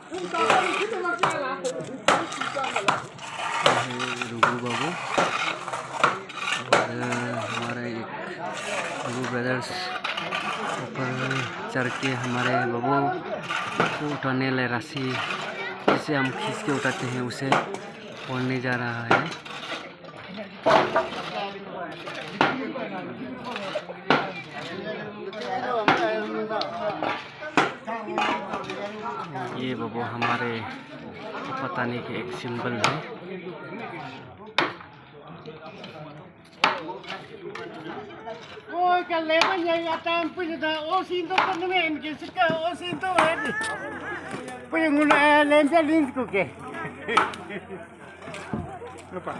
रुगू बाबू और हमारे एक रुगू ब्रदर्स ऊपर चढ़ के हमारे बाबू को उठाने वाले रस्सी जिसे हम खींच के उठाते हैं उसे खोलने जा रहा है। ये बाबू हमारे पतानी के एक सिंबल है। Ôi cái lẽ mà nhảy ra tam bây giờ ô xin tôi con nó em chỉ sức ô xin tôi hết đi bây giờ người lên ra linh của kì lupa